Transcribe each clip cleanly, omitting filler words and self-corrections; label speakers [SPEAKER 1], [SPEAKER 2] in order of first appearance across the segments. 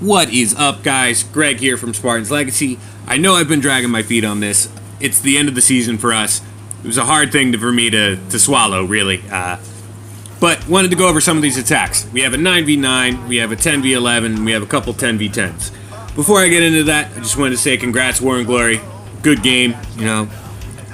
[SPEAKER 1] What is up, guys? Greg here from Spartan's Legacy. I know I've been dragging my feet on this. It's the end of the season for us. It was a hard thing for me to swallow, really. But wanted to go over some of these attacks. We have a 9v9, we have a 10v11, we have a couple 10v10s. Before I get into that, I just wanted to say congrats, War and Glory. Good game, you know.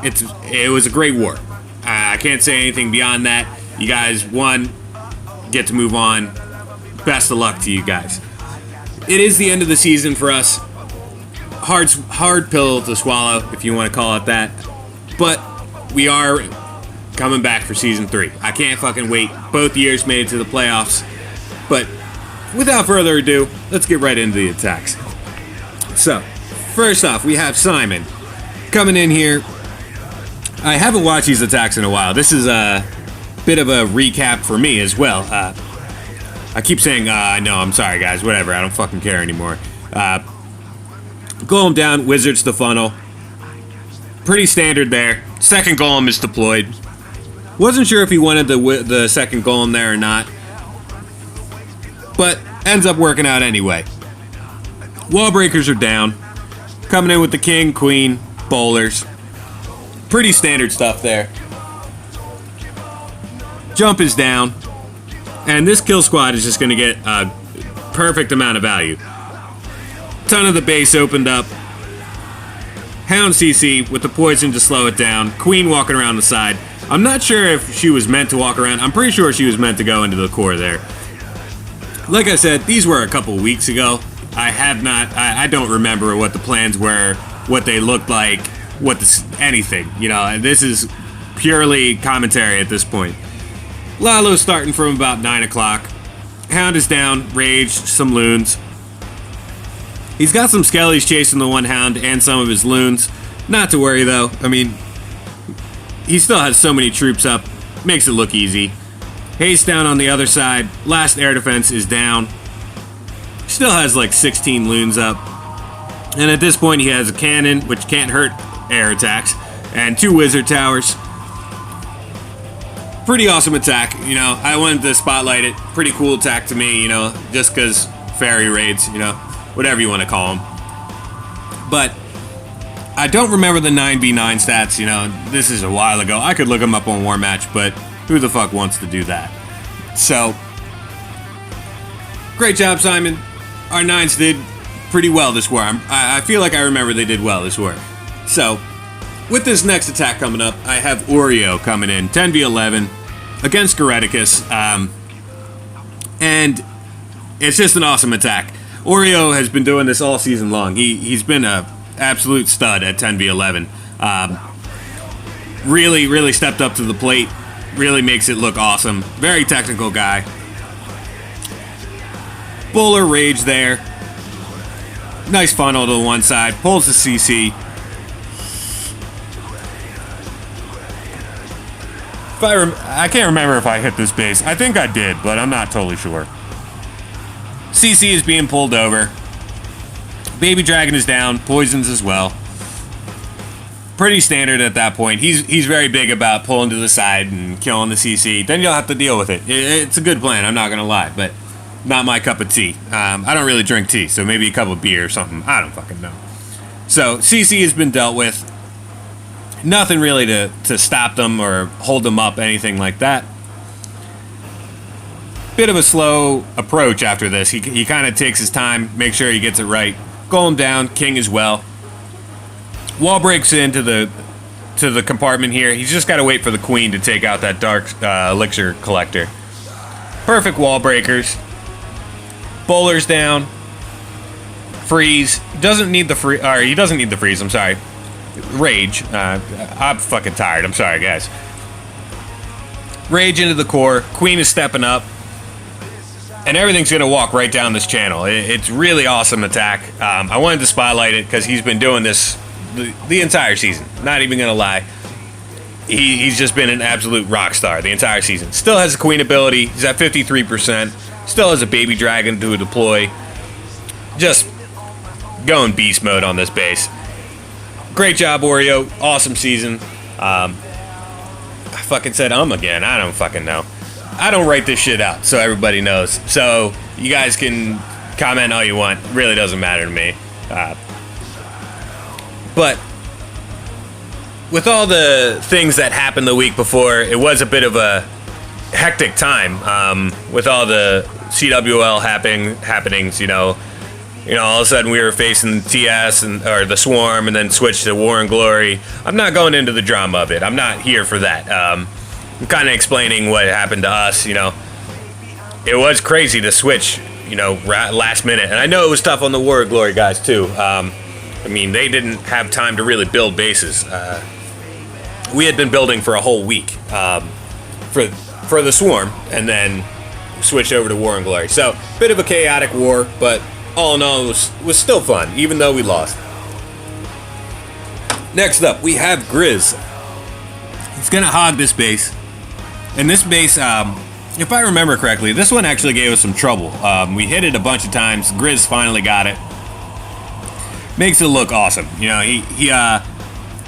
[SPEAKER 1] It was a great war. I can't say anything beyond that. You guys won. Get to move on. Best of luck to you guys. It is the end of the season for us. Hard pill to swallow, if you want to call it that. But we are coming back for Season 3. I can't fucking wait. Both years made it to the playoffs. But without further ado, let's get right into the attacks. So, first off, we have Simon coming in here. I haven't watched these attacks in a while. This is a bit of a recap for me as well. I keep saying, no, I'm sorry, guys, whatever, I don't fucking care anymore. Golem down, Wizards to funnel. Pretty standard there. Second Golem is deployed. Wasn't sure if he wanted the second Golem there or not, but ends up working out anyway. Wall breakers are down. Coming in with the King, Queen, Bowlers. Pretty standard stuff there. Jump is down. And this kill squad is just going to get a perfect amount of value. Ton of the base opened up. Hound CC with the poison to slow it down. Queen walking around the side. I'm not sure if she was meant to walk around. I'm pretty sure she was meant to go into the core there. Like I said, these were a couple weeks ago. I don't remember what the plans were, what they looked like, anything. You know, this is purely commentary at this point. Lalo starting from about 9 o'clock. Hound is down, Rage, some loons. He's got some skellies chasing the one Hound and some of his loons. Not to worry though, I mean, he still has so many troops up, makes it look easy. Haste down on the other side, last air defense is down. Still has like 16 loons up. And at this point he has a cannon, which can't hurt air attacks, and 2 wizard towers. Pretty awesome attack, you know. I wanted to spotlight it. Pretty cool attack to me, you know, just because fairy raids, you know, whatever you want to call them. But I don't remember the 9v9 stats, you know. This is a while ago. I could look them up on War Match, but who the fuck wants to do that? So, great job, Simon. Our 9s did pretty well this war. I feel like I remember they did well this war. So, with this next attack coming up, I have Oreo coming in, 10v11, against Goreticus, and it's just an awesome attack. Oreo has been doing this all season long. He's been an absolute stud at 10v11. Really stepped up to the plate, really makes it look awesome. Very technical guy. Bowler Rage there. Nice funnel to the one side, pulls the CC. I can't remember if I hit this base. I think I did, but I'm not totally sure. CC is being pulled over. Baby Dragon is down. Poisons as well. Pretty standard at that point. He's very big about pulling to the side and killing the CC. Then you'll have to deal with it. It's a good plan, I'm not going to lie, but not my cup of tea. I don't really drink tea, so maybe a cup of beer or something. I don't fucking know. So CC has been dealt with. Nothing really to stop them or hold them up, anything like that. Bit of a slow approach after this. He kind of takes his time, make sure he gets it right. Golem down, King as well. Wall breaks into the compartment here. He's just got to wait for the Queen to take out that dark elixir collector. Perfect wall breakers. Bowlers down. Freeze. He doesn't need the freeze, I'm sorry. Rage. I'm fucking tired. I'm sorry, guys. Rage into the core. Queen is stepping up. And everything's going to walk right down this channel. It's really awesome attack. I wanted to spotlight it because he's been doing this the entire season. Not even going to lie. He's just been an absolute rock star the entire season. Still has a Queen ability. He's at 53%. Still has a Baby Dragon to deploy. Just going beast mode on this base. Great job, Oreo. Awesome season. I fucking said again. I don't fucking know. I don't write this shit out, so everybody knows. So you guys can comment all you want. Really doesn't matter to me. But with all the things that happened the week before, it was a bit of a hectic time with all the CWL happenings. All of a sudden we were facing TS or the Swarm, and then switched to War and Glory. I'm not going into the drama of it. I'm not here for that. I'm kind of explaining what happened to us. It was crazy to switch. Last minute, and I know it was tough on the War and Glory guys too. They didn't have time to really build bases. We had been building for a whole week for the Swarm, and then switched over to War and Glory. So, bit of a chaotic war, but all in all, it was still fun, even though we lost. Next up, we have Griz. He's gonna hog this base, and this base, if I remember correctly, this one actually gave us some trouble. We hit it a bunch of times. Griz finally got it. Makes it look awesome. He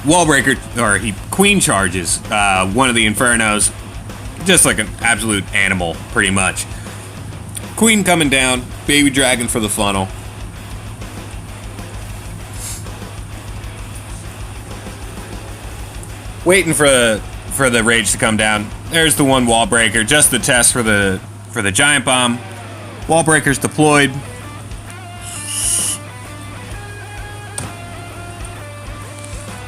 [SPEAKER 1] wall breaker, or he queen charges one of the Infernos, just like an absolute animal, pretty much. Queen coming down, baby dragon for the funnel. Waiting for the rage to come down. There's the one wall breaker, just the test for the giant bomb. Wall breaker's deployed.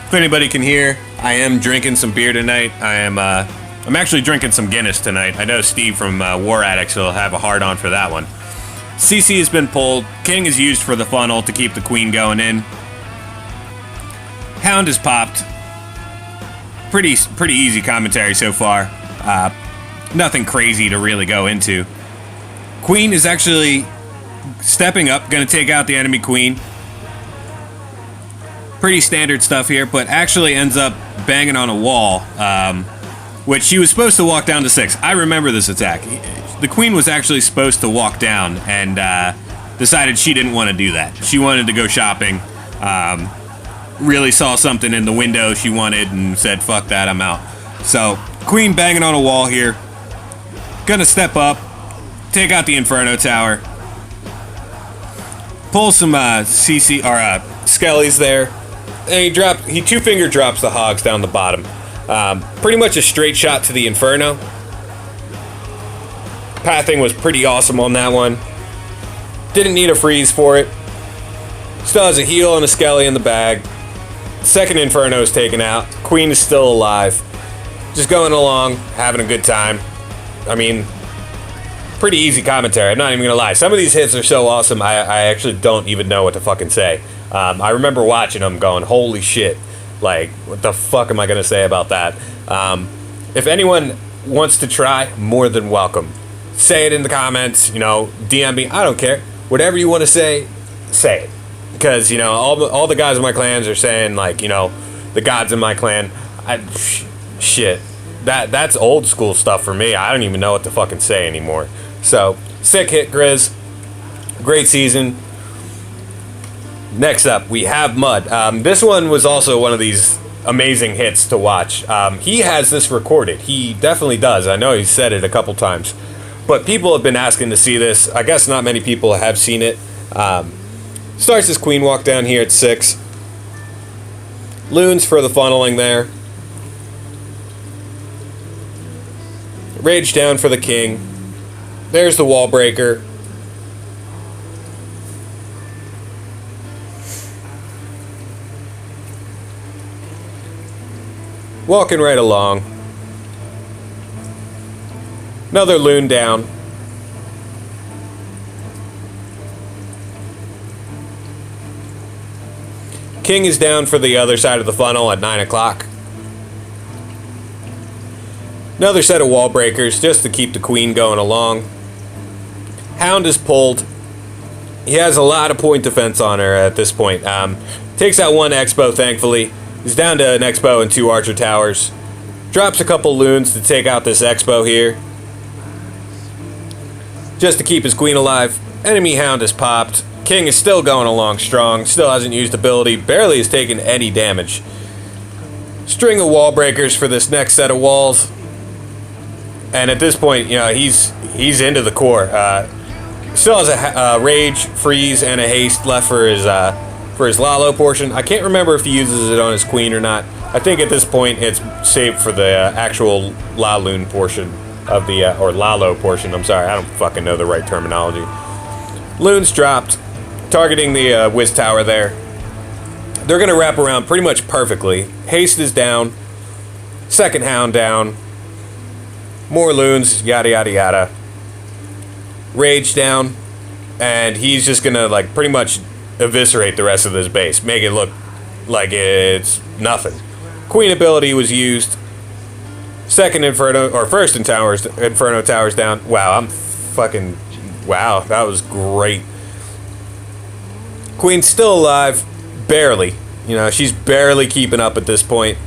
[SPEAKER 1] If anybody can hear, I am drinking some beer tonight. I'm actually drinking some Guinness tonight. I know Steve from War Addicts will have a hard on for that one. CC has been pulled. King is used for the funnel to keep the queen going in. Hound is popped. Pretty easy commentary so far. Nothing crazy to really go into. Queen is actually stepping up, going to take out the enemy queen. Pretty standard stuff here, but actually ends up banging on a wall, which she was supposed to walk down to 6. I remember this attack. The queen was actually supposed to walk down, and decided she didn't want to do that. She wanted to go shopping. Really saw something in the window she wanted and said, fuck that, I'm out. So, queen banging on a wall here. Gonna step up, take out the Inferno Tower. Pull some CC or Skellies there. And he two-finger drops the hogs down the bottom. Pretty much a straight shot to the Inferno. Pathing was pretty awesome on that one. Didn't need a freeze for it. Still has a heal and a Skelly in the bag. Second Inferno is taken out. Queen is still alive. Just going along, having a good time. Pretty easy commentary, I'm not even gonna lie. Some of these hits are so awesome, I actually don't even know what to fucking say. I remember watching them going, holy shit. Like, what the fuck am I gonna say about that? If anyone wants to try, more than welcome. Say it in the comments, DM me, I don't care. Whatever you want to say it. Because, all the guys in my clans are saying, like, the gods in my clan, shit. That's old school stuff for me. I don't even know what to fucking say anymore. So, sick hit, Griz. Great season. Next up, we have Mud. This one was also one of these amazing hits to watch. He has this recorded. He definitely does. I know he's said it a couple times. But people have been asking to see this. I guess not many people have seen it. Starts his queen walk down here at 6. Loons for the funneling there. Rage down for the king. There's the wall breaker. Walking right along. Another loon down. King is down for the other side of the funnel at 9 o'clock. Another set of wall breakers just to keep the queen going along. Hound is pulled. He has a lot of point defense on her at this point. Takes out one Expo, thankfully. He's down to an Expo and 2 Archer Towers. Drops a couple loons to take out this Expo here. Just to keep his queen alive. Enemy Hound is popped. King is still going along strong. Still hasn't used ability. Barely has taken any damage. String of wall breakers for this next set of walls. And at this point, he's into the core. Still has a rage, freeze, and a haste left for his Lalo portion. I can't remember if he uses it on his queen or not. I think at this point it's saved for the actual Laloon portion of the or Lalo portion. I'm sorry, I don't fucking know the right terminology. Loon's dropped, targeting the Wiz Tower there. They're gonna wrap around pretty much perfectly. Haste is down. Second Hound down. More Loons, yada yada yada. Rage down, and he's just gonna like pretty much eviscerate the rest of this base, make it look like it's nothing. Queen ability was used. Second Inferno, or first Inferno Towers down. Wow, wow, that was great. Queen's still alive, barely. You know, she's barely keeping up at this point.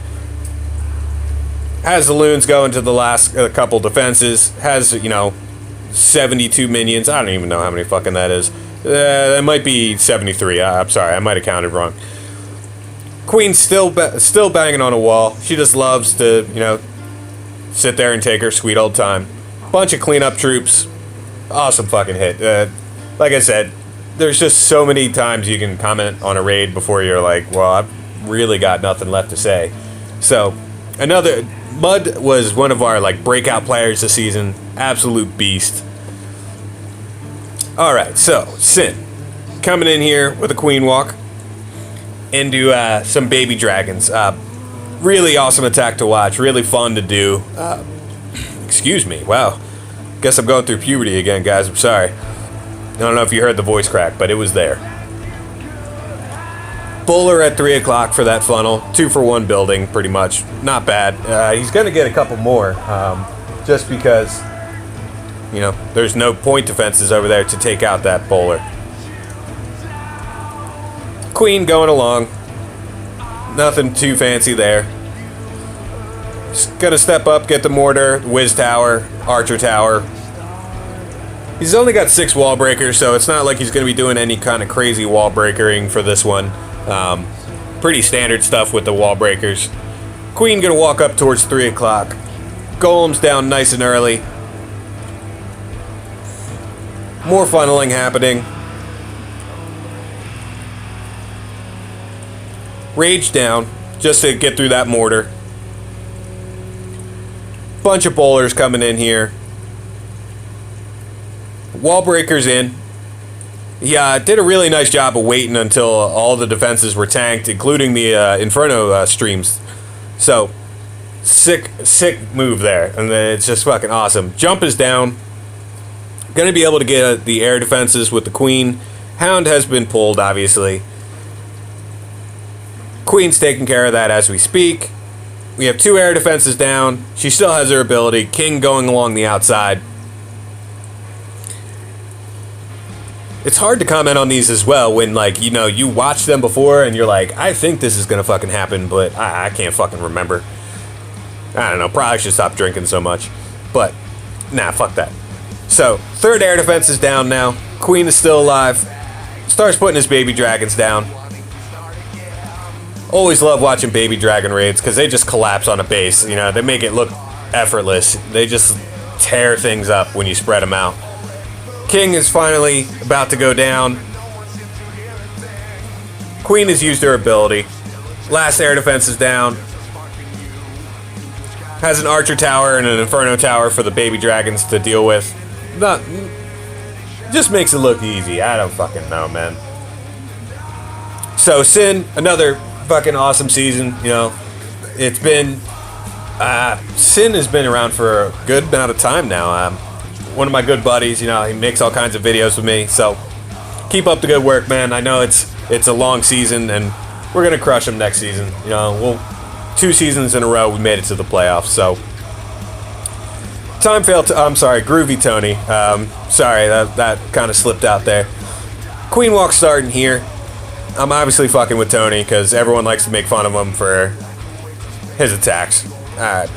[SPEAKER 1] Has the Loons go into the last couple defenses. Has, you know, 72 minions. I don't even know how many fucking that is. That might be 73. I'm sorry, I might have counted wrong. Queen's still banging on a wall. She just loves to, you know, sit there and take her sweet old time. Bunch of cleanup troops. Awesome fucking hit. Like I said, there's just so many times you can comment on a raid before you're like, well, I've really got nothing left to say. So, Mud was one of our like breakout players this season. Absolute beast. Alright, so Sin coming in here with a queen walk into some baby dragons. Really awesome attack to watch, really fun to do. Excuse me, wow. Guess I'm going through puberty again, guys. I'm sorry. I don't know if you heard the voice crack, but it was there. Bowler at 3 o'clock for that funnel. 2 for 1 building, pretty much. Not bad. He's going to get a couple more, just because, you know, there's no point defenses over there to take out that bowler. Queen going along. Nothing too fancy there. Just going to step up, get the mortar, Wiz Tower, Archer Tower. He's only got 6 wall breakers, so it's not like he's going to be doing any kind of crazy wall breakering for this one. Pretty standard stuff with the wall breakers. Queen gonna walk up towards 3 o'clock. Golem's down nice and early. More funneling happening. Rage down, just to get through that mortar. Bunch of bowlers coming in here. Wall breakers in. Yeah, did a really nice job of waiting until all the defenses were tanked, including the Inferno streams. So, sick move there, and it's just fucking awesome. Jump is down. Gonna be able to get the air defenses with the Queen. Hound has been pulled, obviously. Queen's taking care of that as we speak. We have 2 air defenses down. She still has her ability. King going along the outside. It's hard to comment on these as well when, like, you know, you watch them before and you're like, I think this is gonna fucking happen, but I can't fucking remember. I don't know, probably should stop drinking so much. But, nah, fuck that. So, 3rd air defense is down now. Queen is still alive. Starts putting his baby dragons down. Always love watching baby dragon raids because they just collapse on a base. You know, they make it look effortless. They just tear things up when you spread them out. King is finally about to go down. Queen has used her ability. Last air defense is down. Has an Archer Tower and an Inferno Tower for the baby dragons to deal with. Just makes it look easy. I don't fucking know, man. So, Sin, another fucking awesome season. You know, it's been... Sin has been around for a good amount of time now. One of my good buddies, you know, he makes all kinds of videos with me, so keep up the good work, man. I know it's a long season, and we're gonna crush them next season. You know, 2 seasons in a row we made it to the playoffs, so I'm sorry, Groovy Tony. Sorry, that kind of slipped out there. Queen walk starting here. I'm obviously fucking with Tony because everyone likes to make fun of him for his attacks. Alright.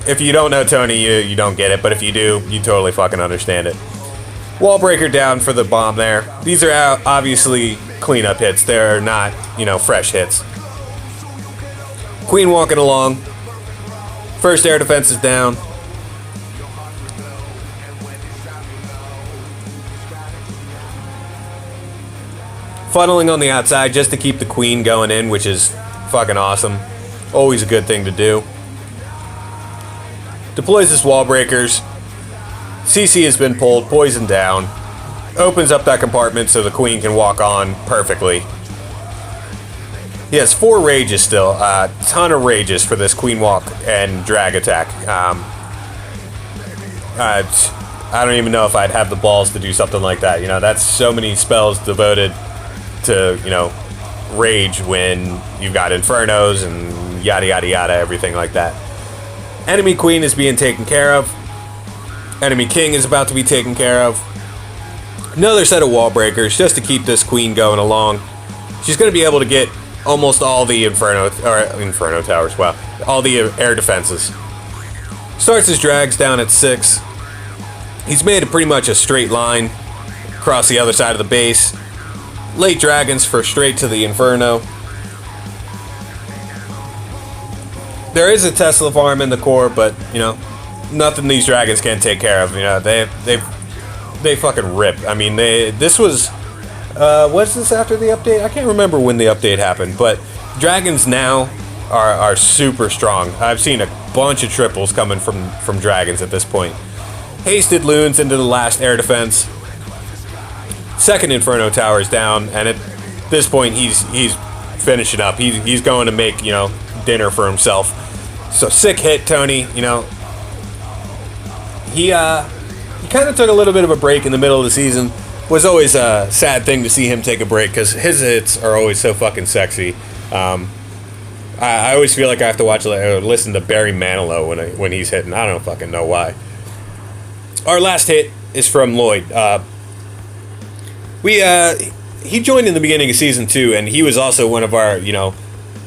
[SPEAKER 1] If you don't know Tony, you don't get it, but if you do, you totally fucking understand it. Wall breaker down for the bomb there. These are obviously cleanup hits. They're not, you know, fresh hits. Queen walking along. First air defense is down. Funneling on the outside just to keep the queen going in, which is fucking awesome. Always a good thing to do. Deploys his wall breakers. CC has been pulled, poisoned down. Opens up that compartment so the queen can walk on perfectly. He has 4 rages still. A ton of rages for this queen walk and drag attack. I don't even know if I'd have the balls to do something like that. You know, that's so many spells devoted to, you know, rage when you've got infernos and yada yada yada, everything like that. Enemy queen is being taken care of. Enemy king is about to be taken care of. Another set of wall breakers just to keep this queen going along. She's going to be able to get almost all the inferno towers. Wow, all the air defenses. Starts his drags down at 6. He's made pretty much a straight line across the other side of the base. Late dragons for straight to the inferno. There is a Tesla farm in the core, but you know, nothing these dragons can't take care of. You know, they fucking rip. I mean, this was what's this after the update? I can't remember when the update happened, but dragons now are super strong. I've seen a bunch of triples coming from dragons at this point. Hasted loons into the last air defense. Second inferno tower is down, and at this point he's finishing up. He's going to make, you know, dinner for himself. So sick hit, Tony. You know, he kind of took a little bit of a break in the middle of the season. Was always a sad thing to see him take a break because his hits are always so fucking sexy. I always feel like I have to watch or listen to Barry Manilow when he's hitting. I don't fucking know why. Our last hit is from Lloyd. He joined in the beginning of season 2, and he was also one of our, you know,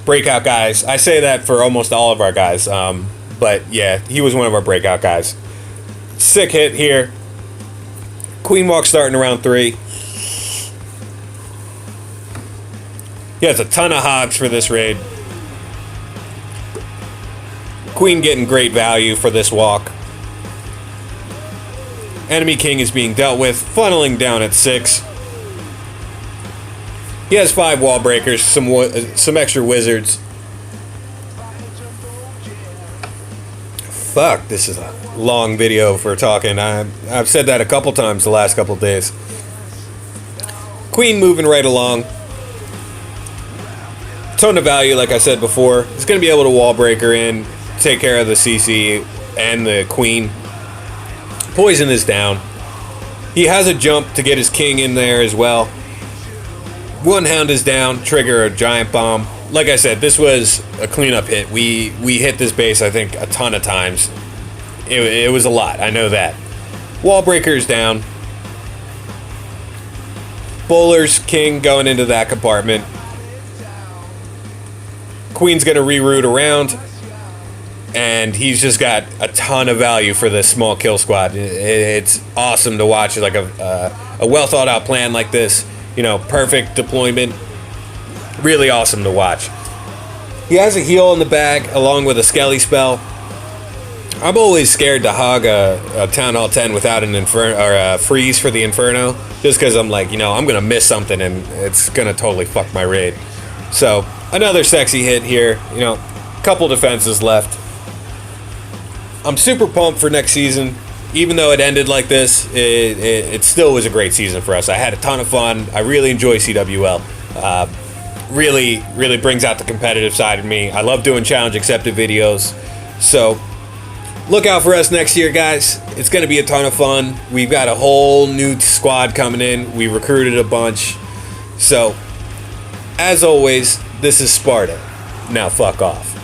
[SPEAKER 1] breakout guys. I say that for almost all of our guys, but yeah, he was one of our breakout guys. Sick hit here. Queen walk starting around 3. He has a ton of hogs for this raid. Queen getting great value for this walk. Enemy king is being dealt with, funneling down at 6. He has 5 wall breakers, some extra wizards. Fuck, this is a long video for talking. I've said that a couple times the last couple days. Queen moving right along. Ton of value, like I said before. He's going to be able to wall breaker in, take care of the CC and the queen. Poison is down. He has a jump to get his king in there as well. One hound is down, trigger a giant bomb. Like I said, this was a cleanup hit. We hit this base, I think, a ton of times. It was a lot, I know that. Wall breaker is down. Bowler's king going into that compartment. Queen's gonna reroute around. And he's just got a ton of value for this small kill squad. It's awesome to watch, like a well thought out plan like this. You know, perfect deployment. Really awesome to watch. He has a heal in the bag along with a skelly spell. I'm always scared to hog a Town Hall 10 without an inferno or a freeze for the inferno, just because I'm like, you know, I'm gonna miss something and it's gonna totally fuck my raid. So another sexy hit here. You know, couple defenses left. I'm super pumped for next season. Even though it ended like this, it still was a great season for us. I had a ton of fun. I really enjoy CWL. Really brings out the competitive side of me. I love doing challenge accepted videos. So look out for us next year, guys. It's going to be a ton of fun. We've got a whole new squad coming in. We recruited a bunch. So, as always, this is Sparta. Now fuck off.